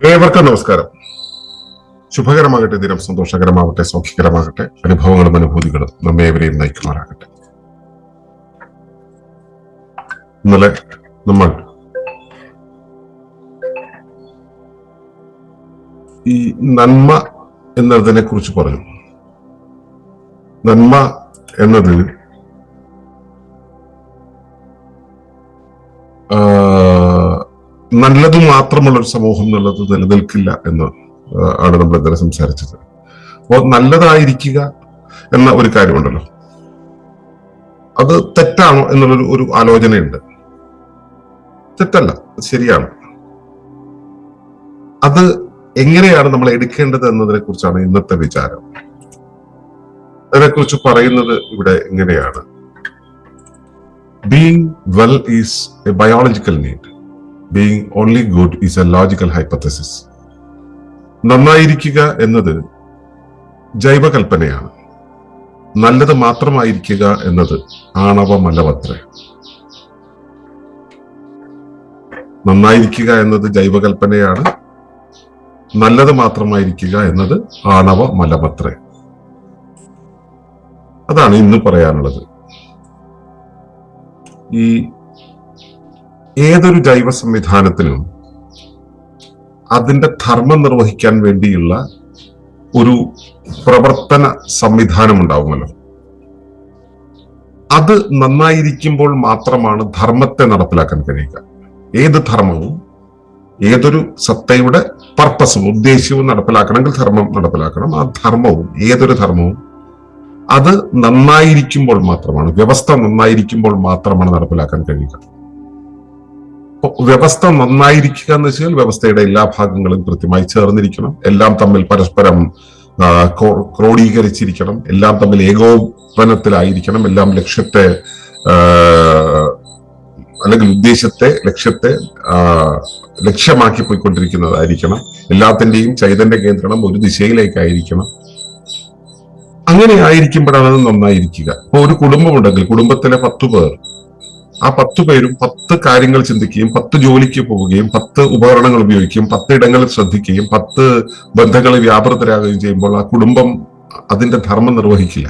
ഏവർക്കും നമസ്കാരം. ശുഭകരമാകട്ടെ, ദിനം സന്തോഷകരമാകട്ടെ, സൗഖ്യകരമാകട്ടെ, അനുഭവങ്ങളും അനുഭൂതികളും നമ്മെ ഏവരെയും നയിക്കുമാറാകട്ടെ. ഇന്നലെ നമ്മൾ ഈ നന്മ എന്നതിനെ കുറിച്ച് പറഞ്ഞു. നന്മ എന്നത് നല്ലത് മാത്രമുള്ള ഒരു സമൂഹം എന്നുള്ളത് നിലനിൽക്കില്ല എന്ന് ആണ് നമ്മൾ ഇന്നലെ സംസാരിച്ചത്. അപ്പോൾ നല്ലതായിരിക്കുക എന്ന ഒരു കാര്യമുണ്ടല്ലോ, അത് തെറ്റാണോ എന്നുള്ളൊരു ഒരു ആലോചനയുണ്ട്. തെറ്റല്ല, ശരിയാണ്. അത് എങ്ങനെയാണ് നമ്മൾ എടുക്കേണ്ടത് എന്നതിനെ കുറിച്ചാണ് ഇന്നത്തെ വിചാരം. അതിനെക്കുറിച്ച് പറയുന്നത് ഇവിടെ എങ്ങനെയാണ്: being well is a biological need, being only good is a logical hypothesis. നന്നായിരിക്കുക എന്നത് ജൈവകൽപ്പനയാണ്, നല്ലത് മാത്രമായിരിക്കുക എന്നത് ആണവമല്ലവത്രേ. നന്നായിരിക്കുക എന്നത് ജൈവകൽപ്പനയാണ്, നല്ലത് മാത്രമായിരിക്കുക എന്നത് ആണവമല്ലവത്രേ. അതാണ് ഇന്ന് പറയാനുള്ളത്. ഈ ഏതൊരു ജൈവ സംവിധാനത്തിനും അതിന്റെ ധർമ്മം നിർവഹിക്കാൻ വേണ്ടിയുള്ള ഒരു പ്രവർത്തന സംവിധാനം ഉണ്ടാവുമല്ലോ. അത് നന്നായിരിക്കുമ്പോൾ മാത്രമാണ് ധർമ്മത്തെ നടപ്പിലാക്കാൻ കഴിയുക. ഏത് ധർമ്മവും, ഏതൊരു സത്തയുടെ പർപ്പസും ഉദ്ദേശ്യവും നടപ്പിലാക്കണമെങ്കിൽ ധർമ്മം നടപ്പിലാക്കണം. ആ ധർമ്മവും, ഏതൊരു ധർമ്മവും അത് നന്നായിരിക്കുമ്പോൾ മാത്രമാണ്, വ്യവസ്ഥ നന്നായിരിക്കുമ്പോൾ മാത്രമാണ് നടപ്പിലാക്കാൻ കഴിയുക. വ്യവസ്ഥ നന്നായിരിക്കുക എന്ന് വെച്ചാൽ വ്യവസ്ഥയുടെ എല്ലാ ഭാഗങ്ങളും കൃത്യമായി ചേർന്നിരിക്കണം, എല്ലാം തമ്മിൽ പരസ്പരം ക്രോഡീകരിച്ചിരിക്കണം, എല്ലാം തമ്മിൽ ഏകോപനത്തിലായിരിക്കണം, എല്ലാം ലക്ഷ്യത്തെ അല്ലെങ്കിൽ ഉദ്ദേശത്തെ, ലക്ഷ്യത്തെ ലക്ഷ്യമാക്കി പോയിക്കൊണ്ടിരിക്കുന്നതായിരിക്കണം. എല്ലാത്തിന്റെയും ചൈതന്യ കേന്ദ്രം ഒരു ദിശയിലേക്കായിരിക്കണം. അങ്ങനെ ആയിരിക്കുമ്പോഴാണ് അത് നന്നായിരിക്കുക. ഇപ്പൊ ഒരു കുടുംബമുണ്ടെങ്കിൽ കുടുംബത്തിലെ 10 പേർ, ആ 10 പേരും 10 കാര്യങ്ങൾ ചിന്തിക്കുകയും 10 ജോലിക്ക് പോവുകയും 10 ഉപകരണങ്ങൾ ഉപയോഗിക്കുകയും 10 ഇടങ്ങളിൽ ശ്രദ്ധിക്കുകയും 10 ബന്ധങ്ങളിൽ വ്യാപൃതരാകുകയും ചെയ്യുമ്പോൾ ആ കുടുംബം അതിന്റെ ധർമ്മം നിർവഹിക്കില്ല.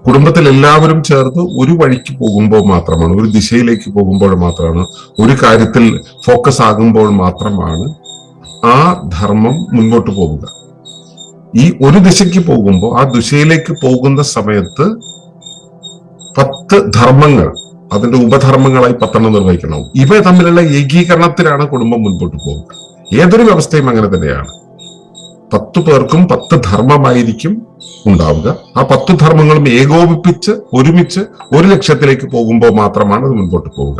കുടുംബത്തിൽ എല്ലാവരും ചേർന്ന് ഒരു വഴിക്ക് പോകുമ്പോൾ മാത്രമാണ്, ഒരു ദിശയിലേക്ക് പോകുമ്പോൾ മാത്രമാണ്, ഒരു കാര്യത്തിൽ ഫോക്കസ് ആകുമ്പോൾ മാത്രമാണ് ആ ധർമ്മം മുൻപോട്ട് പോവുക. ഈ ഒരു ദിശയ്ക്ക് പോകുമ്പോൾ ആ ദിശയിലേക്ക് പോകുന്ന സമയത്ത് 10 ധർമ്മങ്ങൾ, അതിന്റെ ഉപധർമ്മങ്ങളായി 10 നിർവഹിക്കണം. ഇവ തമ്മിലുള്ള ഏകീകരണത്തിലാണ് കുടുംബം മുൻപോട്ട് പോകുക. ഏതൊരു വ്യവസ്ഥയും അങ്ങനെ തന്നെയാണ്. 10 പേർക്കും 10 ധർമ്മമായിരിക്കും ഉണ്ടാവുക. ആ 10 ധർമ്മങ്ങളും ഏകോപിപ്പിച്ച് ഒരുമിച്ച് ഒരു ലക്ഷ്യത്തിലേക്ക് പോകുമ്പോൾ മാത്രമാണ് അത് മുൻപോട്ട് പോവുക.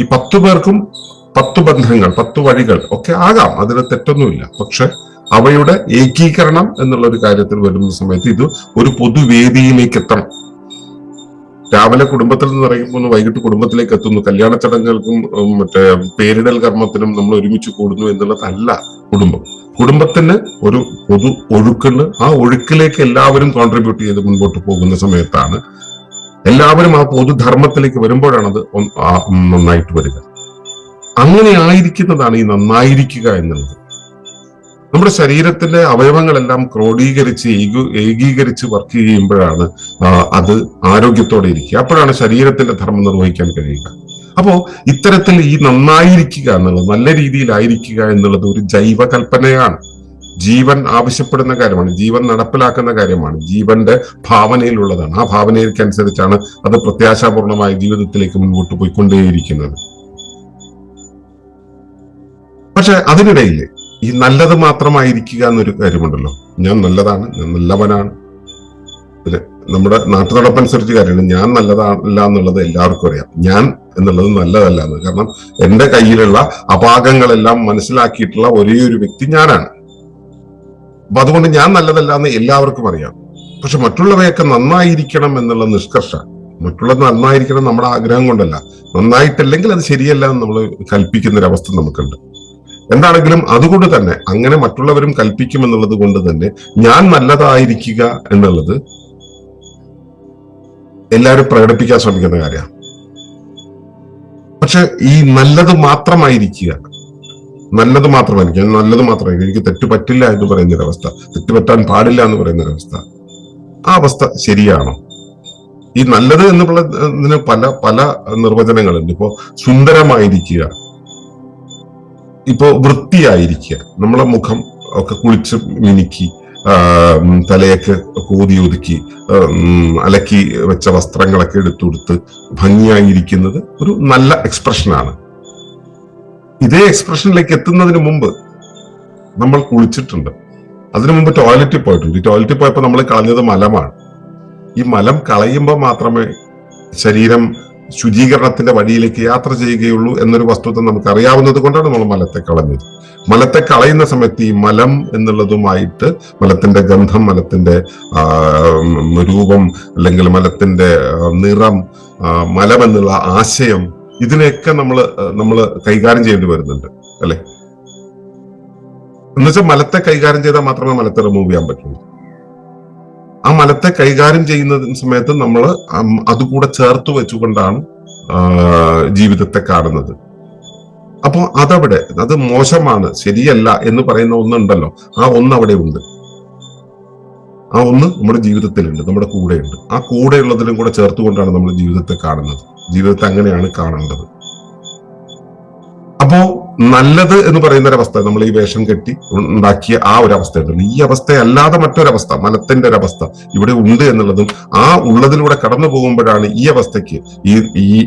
ഈ 10 പേർക്കും 10 ബന്ധങ്ങൾ, 10 വഴികൾ ഒക്കെ ആകാം, അതിന് തെറ്റൊന്നുമില്ല. പക്ഷെ അവയുടെ ഏകീകരണം എന്നുള്ള ഒരു കാര്യത്തിൽ വരുന്ന സമയത്ത് ഇത് ഒരു പൊതുവേദിയിലേക്ക് എത്തണം. രാവിലെ കുടുംബത്തിൽ നിന്ന് ഇറങ്ങുമ്പോൾ വൈകിട്ട് കുടുംബത്തിലേക്ക് എത്തുന്നു. കല്യാണ ചടങ്ങുകൾക്കും മറ്റേ പേരിടൽ കർമ്മത്തിനും നമ്മൾ ഒരുമിച്ച് കൂടുന്നു എന്നുള്ളതല്ല കുടുംബം. കുടുംബത്തിന് ഒരു പൊതു ഒഴുക്കുണ്ട്. ആ ഒഴുക്കിലേക്ക് എല്ലാവരും കോൺട്രിബ്യൂട്ട് ചെയ്ത് മുൻപോട്ട് പോകുന്ന സമയത്താണ്, എല്ലാവരും ആ പൊതുധർമ്മത്തിലേക്ക് വരുമ്പോഴാണ് അത് നന്നായിട്ട് വരിക. അങ്ങനെ ആയിരിക്കുന്നതാണ് ഈ നന്നായിരിക്കുക എന്നുള്ളത്. നമ്മുടെ ശരീരത്തിന്റെ അവയവങ്ങളെല്ലാം ക്രോഡീകരിച്ച് ഏകീകരിച്ച് വർക്ക് ചെയ്യുമ്പോഴാണ് അത് ആരോഗ്യത്തോടെ ഇരിക്കുക. അപ്പോഴാണ് ശരീരത്തിന്റെ ധർമ്മം നിർവഹിക്കാൻ കഴിയുക. അപ്പോ ഇത്തരത്തിൽ ഈ നന്നായിരിക്കുക എന്നുള്ളത്, നല്ല രീതിയിലായിരിക്കുക എന്നുള്ളത് ഒരു ജൈവകൽപ്പനയാണ്. ജീവൻ ആവശ്യപ്പെടുന്ന കാര്യമാണ്, ജീവൻ നടപ്പിലാക്കുന്ന കാര്യമാണ്, ജീവന്റെ ഭാവനയിലുള്ളതാണ്. ആ ഭാവനയ്ക്കനുസരിച്ചാണ് അത് പ്രത്യാശാപൂർണമായ ജീവിതത്തിലേക്ക് മുൻപോട്ട് പോയിക്കൊണ്ടേയിരിക്കുന്നത്. പക്ഷെ അതിനിടയിൽ ഈ നല്ലത് മാത്രമായിരിക്കുക എന്നൊരു കാര്യമുണ്ടല്ലോ. ഞാൻ നല്ലതാണ്, ഞാൻ നല്ലവനാണ്. നമ്മുടെ നാട്ടുനടപ്പനുസരിച്ച് കാര്യമാണ്. ഞാൻ നല്ലതല്ല എന്നുള്ളത് എല്ലാവർക്കും അറിയാം. ഞാൻ എന്നുള്ളത് നല്ലതല്ല എന്ന്. കാരണം എന്റെ കയ്യിലുള്ള അപാകങ്ങളെല്ലാം മനസ്സിലാക്കിയിട്ടുള്ള ഒരേ ഒരു വ്യക്തി ഞാനാണ്. അപ്പൊ അതുകൊണ്ട് ഞാൻ നല്ലതല്ല എന്ന് എല്ലാവർക്കും അറിയാം. പക്ഷെ മറ്റുള്ളവയൊക്കെ നന്നായിരിക്കണം എന്നുള്ള നിഷ്കർഷ, മറ്റുള്ളത് നന്നായിരിക്കണം നമ്മുടെ ആഗ്രഹം കൊണ്ടല്ല, നന്നായിട്ടില്ലെങ്കിൽ അത് ശരിയല്ല എന്ന് നമ്മൾ കൽപ്പിക്കുന്നൊരവസ്ഥ നമുക്കുണ്ട്. എന്താണെങ്കിലും അതുകൊണ്ട് തന്നെ അങ്ങനെ മറ്റുള്ളവരും കൽപ്പിക്കുമെന്നുള്ളത് കൊണ്ട് തന്നെ ഞാൻ നല്ലതായിരിക്കുക എന്നുള്ളത് എല്ലാവരും പ്രകടിപ്പിക്കാൻ ശ്രമിക്കുന്ന കാര്യമാണ്. പക്ഷെ ഈ നല്ലത് മാത്രമായിരിക്കുക, നല്ലത് മാത്രമായിരിക്കും, നല്ലത് മാത്രമായിരിക്കും, എനിക്ക് തെറ്റ് പറ്റില്ല എന്ന് പറയുന്നൊരവസ്ഥ, തെറ്റ് പറ്റാൻ പാടില്ല എന്ന് പറയുന്നൊരവസ്ഥ. ആ അവസ്ഥ ശരിയാണോ? ഈ നല്ലത് എന്നുള്ളതിന് പല പല നിർവചനങ്ങളുണ്ട്. ഇപ്പോ സുന്ദരമായിരിക്കുക, ഇപ്പോ വൃത്തിയായിരിക്കുക, നമ്മളെ മുഖം ഒക്കെ കുളിച്ച് മിനുക്കി തലയൊക്കെ കോതി ഒതുക്കി അലക്കി വെച്ച വസ്ത്രങ്ങളൊക്കെ എടുത്തുകൊടുത്ത് ഭംഗിയായിരിക്കുന്നത് ഒരു നല്ല എക്സ്പ്രഷനാണ്. ഇതേ എക്സ്പ്രഷനിലേക്ക് എത്തുന്നതിന് മുമ്പ് നമ്മൾ കുളിച്ചിട്ടുണ്ട്, അതിനു മുമ്പ് ടോയ്ലറ്റിൽ പോയിട്ടുണ്ട്. ഈ ടോയ്ലറ്റിൽ പോയപ്പോൾ നമ്മൾ കളഞ്ഞത് മലമാണ്. ഈ മലം കളയുമ്പോൾ മാത്രമേ ശരീരം ശുചീകരണത്തിന്റെ വഴിയിലേക്ക് യാത്ര ചെയ്യുകയുള്ളൂ എന്നൊരു വസ്തുത നമുക്ക് അറിയാവുന്നത് കൊണ്ടാണ് നമ്മൾ മലത്തെ കളഞ്ഞത്. മലത്തെ കളയുന്ന സമയത്ത് ഈ മലം എന്നുള്ളതുമായിട്ട് മലത്തിന്റെ ഗന്ധം, മലത്തിന്റെ രൂപം, അല്ലെങ്കിൽ മലത്തിന്റെ നിറം, മലം എന്നുള്ള ആശയം, ഇതിനെയൊക്കെ നമ്മൾ കൈകാര്യം ചെയ്യേണ്ടി വരുന്നുണ്ട് അല്ലെ. എന്നുവെച്ചാൽ മലത്തെ കൈകാര്യം ചെയ്താൽ മാത്രമേ മലത്തെ റിമൂവ് ചെയ്യാൻ പറ്റുള്ളൂ. ആ മലത്തെ കൈകാര്യം ചെയ്യുന്ന സമയത്ത് നമ്മൾ അതുകൂടെ ചേർത്ത് വെച്ചുകൊണ്ടാണ് ജീവിതത്തെ കാണുന്നത്. അപ്പോ അത് മോശമാണ്, ശരിയല്ല എന്ന് പറയുന്ന ഒന്നുണ്ടല്ലോ, ആ ഒന്ന് അവിടെ ഉണ്ട്. ആ ഒന്ന് നമ്മുടെ ജീവിതത്തിലുണ്ട്, നമ്മുടെ കൂടെയുണ്ട്. ആ കൂടെയുള്ളതിലും കൂടെ ചേർത്തുകൊണ്ടാണ് നമ്മൾ ജീവിതത്തെ കാണുന്നത്. ജീവിതത്തെ അങ്ങനെയാണ് കാണേണ്ടത്. അപ്പോ നല്ലത് എന്ന് പറയുന്ന ഒരവസ്ഥ, നമ്മൾ ഈ വേഷം കെട്ടി ഉണ്ടാക്കിയ ആ ഒരു അവസ്ഥ ഉണ്ടല്ലോ, ഈ അവസ്ഥയല്ലാതെ മറ്റൊരവസ്ഥ, മലത്തിന്റെ ഒരവസ്ഥ ഇവിടെ ഉണ്ട് എന്നുള്ളതും ആ ഉള്ളതിലൂടെ കടന്നു പോകുമ്പോഴാണ് ഈ അവസ്ഥയ്ക്ക്, ഈ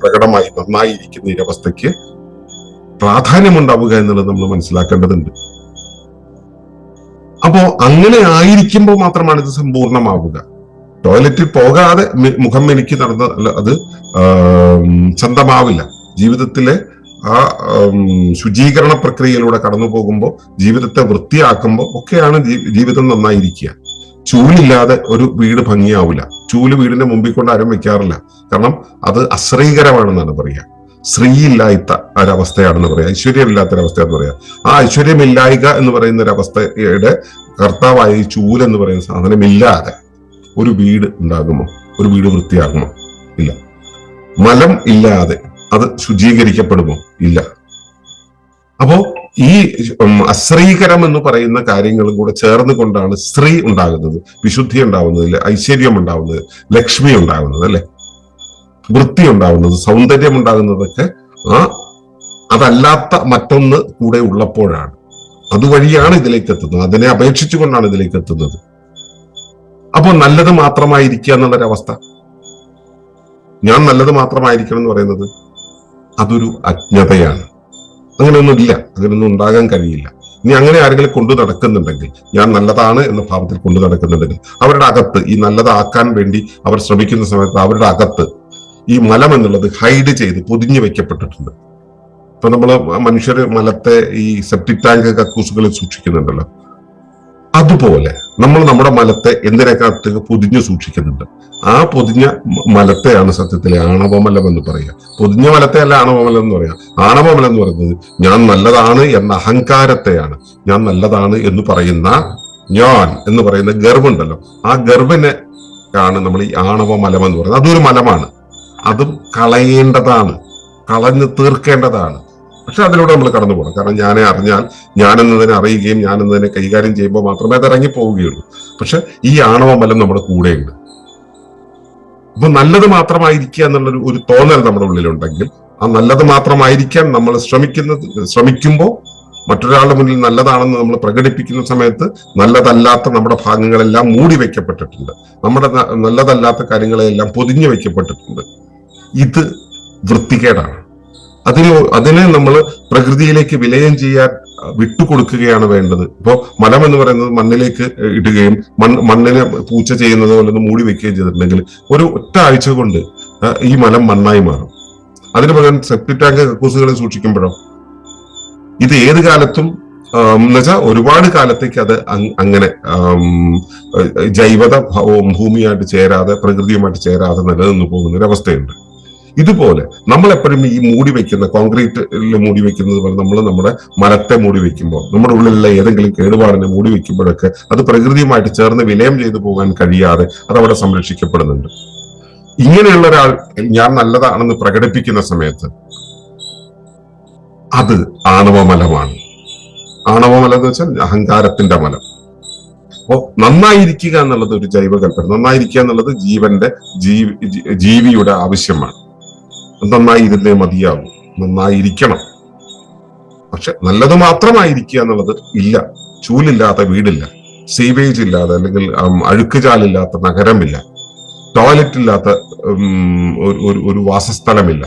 പ്രകടമായി നന്നായിരിക്കുന്ന ഈ അവസ്ഥയ്ക്ക് പ്രാധാന്യമുണ്ടാവുക എന്നുള്ളത് നമ്മൾ മനസ്സിലാക്കേണ്ടതുണ്ട്. അപ്പോ അങ്ങനെ ആയിരിക്കുമ്പോൾ മാത്രമാണ് ഇത് സമ്പൂർണമാവുക. ടോയ്ലറ്റിൽ പോകാതെ മുഖം എനിക്ക് നടന്ന അത് സ്വന്തമാവില്ല. ജീവിതത്തിലെ ആ ശുചീകരണ പ്രക്രിയയിലൂടെ കടന്നു പോകുമ്പോൾ, ജീവിതത്തെ വൃത്തിയാക്കുമ്പോൾ ഒക്കെയാണ് ജീവിതം നന്നായിരിക്കുക. ചൂലില്ലാതെ ഒരു വീട് ഭംഗിയാവില്ല. ചൂല് വീടിന്റെ മുമ്പിൽ കൊണ്ട് ആരും വെക്കാറില്ല. കാരണം അത് അശ്രീകരമാണെന്നാണ് പറയുക. ശ്രീയില്ലാത്ത ഒരവസ്ഥയാണെന്ന് പറയാം, ഐശ്വര്യമില്ലാത്തൊരവസ്ഥയാണെന്ന് പറയാം. ആ ഐശ്വര്യമില്ലായ്ക എന്ന് പറയുന്ന ഒരവസ്ഥയുടെ കർത്താവായ ഈ ചൂലെന്ന് പറയുന്ന സാധനമില്ലാതെ ഒരു വീട് ഉണ്ടാകുമോ? ഒരു വീട് വൃത്തിയാകുമോ? ഇല്ല. മലം ഇല്ലാതെ അത് ശുചീകരിക്കപ്പെടുമോ? ഇല്ല. അപ്പോ ഈ അശ്രീകരം എന്ന് പറയുന്ന കാര്യങ്ങളും കൂടെ ചേർന്ന് കൊണ്ടാണ് ശ്രീ ഉണ്ടാകുന്നത്, വിശുദ്ധി ഉണ്ടാവുന്നത്, ഐശ്വര്യം ഉണ്ടാവുന്നത്, ലക്ഷ്മി ഉണ്ടാകുന്നത് അല്ലെ, വൃത്തി ഉണ്ടാവുന്നത്, സൗന്ദര്യം ഉണ്ടാകുന്നതൊക്കെ അതല്ലാത്ത മറ്റൊന്ന് കൂടെ ഉള്ളപ്പോഴാണ്. അതുവഴിയാണ് ഇതിലേക്ക് എത്തുന്നത്, അതിനെ അപേക്ഷിച്ചുകൊണ്ടാണ് ഇതിലേക്ക് എത്തുന്നത്. അപ്പോ നല്ലത് മാത്രമായിരിക്കുക എന്നുള്ളൊരവസ്ഥ, ഞാൻ നല്ലത് മാത്രമായിരിക്കണം എന്ന് പറയുന്നത് അതൊരു അജ്ഞതയാണ്. അങ്ങനെയൊന്നും ഇല്ല, അങ്ങനെയൊന്നും ഉണ്ടാകാൻ കഴിയില്ല. ഇനി അങ്ങനെ ആരെങ്കിലും കൊണ്ടു നടക്കുന്നുണ്ടെങ്കിൽ, ഞാൻ നല്ലതാണ് എന്ന ഭാവത്തിൽ കൊണ്ടു നടക്കുന്നുണ്ടെങ്കിൽ, അവരുടെ അകത്ത് ഈ നല്ലതാക്കാൻ വേണ്ടി അവർ ശ്രമിക്കുന്ന സമയത്ത് അവരുടെ അകത്ത് ഈ മലം എന്നുള്ളത് ഹൈഡ് ചെയ്ത് പൊതിഞ്ഞു വെക്കപ്പെട്ടിട്ടുണ്ട്. ഇപ്പൊ നമ്മള് മനുഷ്യര് മലത്തെ ഈ സെപ്റ്റിക് ടാങ്ക് കക്കൂസുകളിൽ സൂക്ഷിക്കുന്നുണ്ടല്ലോ, അതുപോലെ നമ്മൾ നമ്മുടെ മലത്തെ എന്തിനകത്ത് പൊതിഞ്ഞു സൂക്ഷിക്കുന്നുണ്ട്. ആ പൊതിഞ്ഞ മലത്തെയാണ് സത്യത്തിലെ ആണവമലം എന്ന് പറയുക. പൊതിഞ്ഞ മലത്തെ അല്ല ആണവമലം എന്ന് പറയാം. ആണവമലം എന്ന് പറയുന്നത് ഞാൻ നല്ലതാണ് എന്ന അഹങ്കാരത്തെയാണ്. ഞാൻ നല്ലതാണ് എന്ന് പറയുന്ന ഞാൻ എന്ന് പറയുന്ന ഗർവുണ്ടല്ലോ, ആ ഗർവിനെ ആണ് നമ്മൾ ഈ ആണവമലം എന്ന് പറയുന്നത്. അതൊരു മലമാണ്, അതും കളയേണ്ടതാണ്, കളഞ്ഞു തീർക്കേണ്ടതാണ്. പക്ഷെ അതിലൂടെ നമ്മൾ കടന്നു പോകണം. കാരണം ഞാനെ അറിഞ്ഞാൽ, ഞാനെന്നതിനെ അറിയുകയും ഞാനെന്നതിനെ കൈകാര്യം ചെയ്യുമ്പോൾ മാത്രമേ അത് ഇറങ്ങി പോവുകയുള്ളൂ. പക്ഷെ ഈ ആണവമലം നമ്മുടെ കൂടെയുണ്ട്. അപ്പൊ നല്ലത് മാത്രമായിരിക്കുക എന്നുള്ളൊരു ഒരു തോന്നൽ നമ്മുടെ ഉള്ളിലുണ്ടെങ്കിൽ, ആ നല്ലത് മാത്രമായിരിക്കാൻ നമ്മൾ ശ്രമിക്കുമ്പോൾ മറ്റൊരാളുടെ മുന്നിൽ നല്ലതാണെന്ന് നമ്മൾ പ്രകടിപ്പിക്കുന്ന സമയത്ത് നല്ലതല്ലാത്ത നമ്മുടെ ഭാഗങ്ങളെല്ലാം മൂടി വെക്കപ്പെട്ടിട്ടുണ്ട്, നമ്മുടെ നല്ലതല്ലാത്ത പൊതിഞ്ഞു വെക്കപ്പെട്ടിട്ടുണ്ട്. ഇത് വൃത്തികേടാണ്. അതിനെ നമ്മൾ പ്രകൃതിയിലേക്ക് വിലയം ചെയ്യാൻ വിട്ടുകൊടുക്കുകയാണ് വേണ്ടത്. ഇപ്പോ മലം എന്ന് പറയുന്നത് മണ്ണിലേക്ക് ഇടുകയും മണ്ണിനെ പൂച്ച ചെയ്യുന്നത് പോലെ മൂടി വെക്കുകയും ചെയ്തിട്ടുണ്ടെങ്കിൽ ഒരു ഒറ്റ ആഴ്ച കൊണ്ട് ഈ മലം മണ്ണായി മാറും. അതിന് പകരം സെപ്റ്റിക് ടാങ്ക് കക്കൂസുകളിൽ സൂക്ഷിക്കുമ്പോഴോ ഇത് ഏത് കാലത്തും എന്നുവെച്ചാൽ ഒരുപാട് കാലത്തേക്ക് അത് അങ്ങനെ ജൈവത ഭൂമിയായിട്ട് ചേരാതെ, പ്രകൃതിയുമായിട്ട് ചേരാതെ നിലനിന്ന് പോകുന്ന ഒരു അവസ്ഥയുണ്ട്. ഇതുപോലെ നമ്മൾ എപ്പോഴും ഈ മൂടി വെക്കുന്ന കോൺക്രീറ്റിൽ മൂടി വെക്കുന്നത് പോലെ നമ്മൾ നമ്മുടെ മലത്തെ മൂടി വെക്കുമ്പോൾ, നമ്മുടെ ഉള്ളിലുള്ള ഏതെങ്കിലും കേടുപാടിനെ മൂടി വെക്കുമ്പോഴൊക്കെ അത് പ്രകൃതിയുമായിട്ട് ചേർന്ന് വിലയം ചെയ്തു പോകാൻ കഴിയാതെ അത് അവിടെ സംരക്ഷിക്കപ്പെടുന്നുണ്ട്. ഇങ്ങനെയുള്ള ഒരാൾ ഞാൻ നല്ലതാണെന്ന് പ്രകടിപ്പിക്കുന്ന സമയത്ത് അത് ആണവമലമാണ്. ആണവമലം എന്ന് വെച്ചാൽ അഹങ്കാരത്തിന്റെ മലം. അപ്പോ നന്നായിരിക്കുക എന്നുള്ളത് ഒരു ജൈവകൽപ്പന. നന്നായിരിക്കുക എന്നുള്ളത് ജീവിയുടെ ആവശ്യമാണ്. നന്നായി ഇരുന്നേ മതിയാകും, നന്നായിരിക്കണം. പക്ഷെ നല്ലത് മാത്രമായിരിക്കുക എന്നുള്ളത് ഇല്ല. ചൂലില്ലാത്ത വീടില്ല, സീവേജ് ഇല്ലാതെ അല്ലെങ്കിൽ അഴുക്കുചാലില്ലാത്ത നഗരമില്ല, ടോയ്ലറ്റ് ഇല്ലാത്ത ഒരു വാസസ്ഥലമില്ല.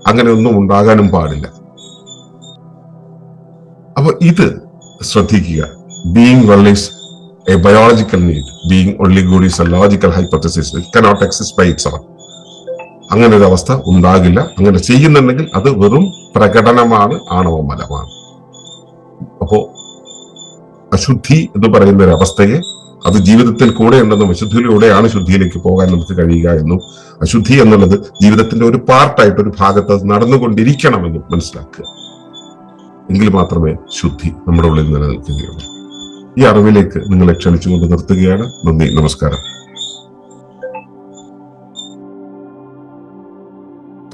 അങ്ങനെ ഒന്നും ഉണ്ടാകാനും പാടില്ല. അപ്പൊ ഇത് ശ്രദ്ധിക്കുക. Being well is a biological need. Being only good is a logical hypothesis. It cannot exist by itself. അങ്ങനെ ഒരു അവസ്ഥ ഉണ്ടാകില്ല. അങ്ങനെ ചെയ്യുന്നുണ്ടെങ്കിൽ അത് വെറും പ്രകടനമാണ്, ആണവമലമാണ്. അപ്പോ അശുദ്ധി എന്ന് പറയുന്ന ഒരു അവസ്ഥയെ, അത് ജീവിതത്തിൽ കൂടെ ഉണ്ടെന്നും അശുദ്ധിയിലൂടെയാണ് ശുദ്ധിയിലേക്ക് പോകാൻ നമുക്ക് കഴിയുക എന്നും, അശുദ്ധി എന്നുള്ളത് ജീവിതത്തിന്റെ ഒരു പാർട്ടായിട്ട്, ഒരു ഭാഗത്ത് അത് നടന്നുകൊണ്ടിരിക്കണമെന്നും മനസ്സിലാക്കുക. എങ്കിൽ മാത്രമേ ശുദ്ധി നമ്മുടെ ഉള്ളിൽ നിലനിൽക്കുകയുള്ളൂ. ഈ അറിവിലേക്ക് നിങ്ങളെ ക്ഷണിച്ചുകൊണ്ട് നിർത്തുകയാണ്. നന്ദി, നമസ്കാരം.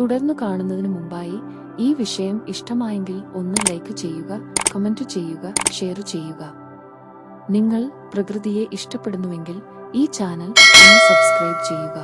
തുടർന്നു കാണുന്നതിന് മുമ്പായി ഈ വിഷയം ഇഷ്ടമായെങ്കിൽ ഒന്ന് ലൈക്ക് ചെയ്യുക, കമന്റ് ചെയ്യുക, ഷെയർ ചെയ്യുക. നിങ്ങൾ പ്രകൃതിയെ ഇഷ്ടപ്പെടുന്നുവെങ്കിൽ ഈ ചാനൽ ഒന്ന് സബ്സ്ക്രൈബ് ചെയ്യുക.